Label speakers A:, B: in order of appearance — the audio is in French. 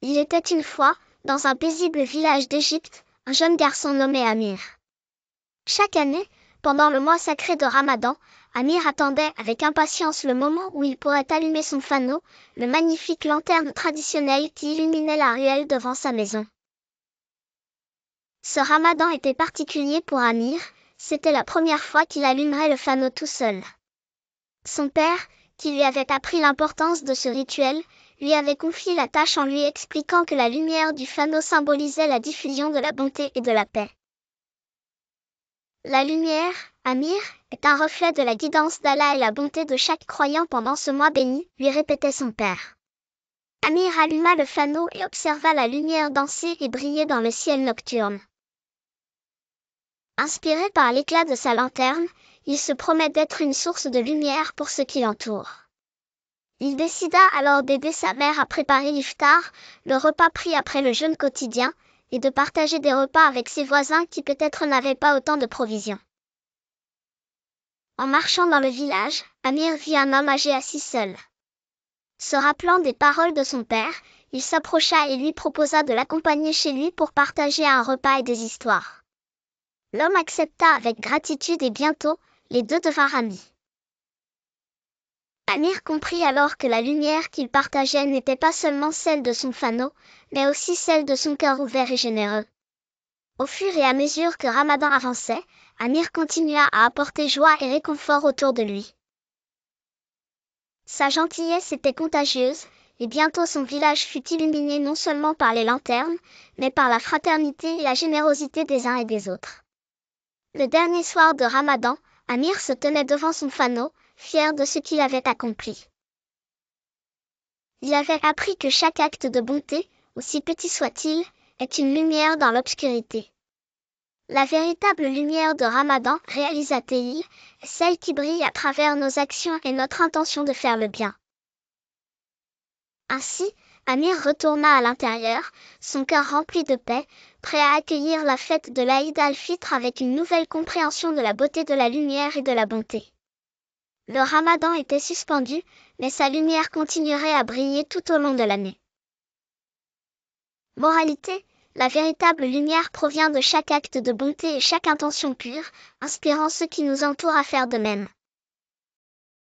A: Il était une fois, dans un paisible village d'Égypte, un jeune garçon nommé Amir. Chaque année, pendant le mois sacré de Ramadan, Amir attendait avec impatience le moment où il pourrait allumer son fanau, le magnifique lanterne traditionnelle qui illuminait la ruelle devant sa maison. Ce Ramadan était particulier pour Amir, c'était la première fois qu'il allumerait le fanau tout seul. Son père, qui lui avait appris l'importance de ce rituel, lui avait confié la tâche en lui expliquant que la lumière du fanau symbolisait la diffusion de la bonté et de la paix. La lumière, Amir, est un reflet de la guidance d'Allah et la bonté de chaque croyant pendant ce mois béni, lui répétait son père. Amir alluma le fanau et observa la lumière danser et briller dans le ciel nocturne. Inspiré par l'éclat de sa lanterne, il se promet d'être une source de lumière pour ceux qui l'entourent. Il décida alors d'aider sa mère à préparer l'iftar, le repas pris après le jeûne quotidien, et de partager des repas avec ses voisins qui peut-être n'avaient pas autant de provisions. En marchant dans le village, Amir vit un homme âgé assis seul. Se rappelant des paroles de son père, il s'approcha et lui proposa de l'accompagner chez lui pour partager un repas et des histoires. L'homme accepta avec gratitude et bientôt, les deux devinrent amis. Amir comprit alors que la lumière qu'il partageait n'était pas seulement celle de son fanau, mais aussi celle de son cœur ouvert et généreux. Au fur et à mesure que Ramadan avançait, Amir continua à apporter joie et réconfort autour de lui. Sa gentillesse était contagieuse, et bientôt son village fut illuminé non seulement par les lanternes, mais par la fraternité et la générosité des uns et des autres. Le dernier soir de Ramadan, Amir se tenait devant son fanau, fier de ce qu'il avait accompli. Il avait appris que chaque acte de bonté, aussi petit soit-il, est une lumière dans l'obscurité. La véritable lumière de Ramadan, réalisa-t-il, est celle qui brille à travers nos actions et notre intention de faire le bien. Ainsi, Amir retourna à l'intérieur, son cœur rempli de paix, prêt à accueillir la fête de l'Aïd al-Fitr avec une nouvelle compréhension de la beauté de la lumière et de la bonté. Le Ramadan était suspendu, mais sa lumière continuerait à briller tout au long de l'année. Moralité, la véritable lumière provient de chaque acte de bonté et chaque intention pure, inspirant ceux qui nous entourent à faire de même.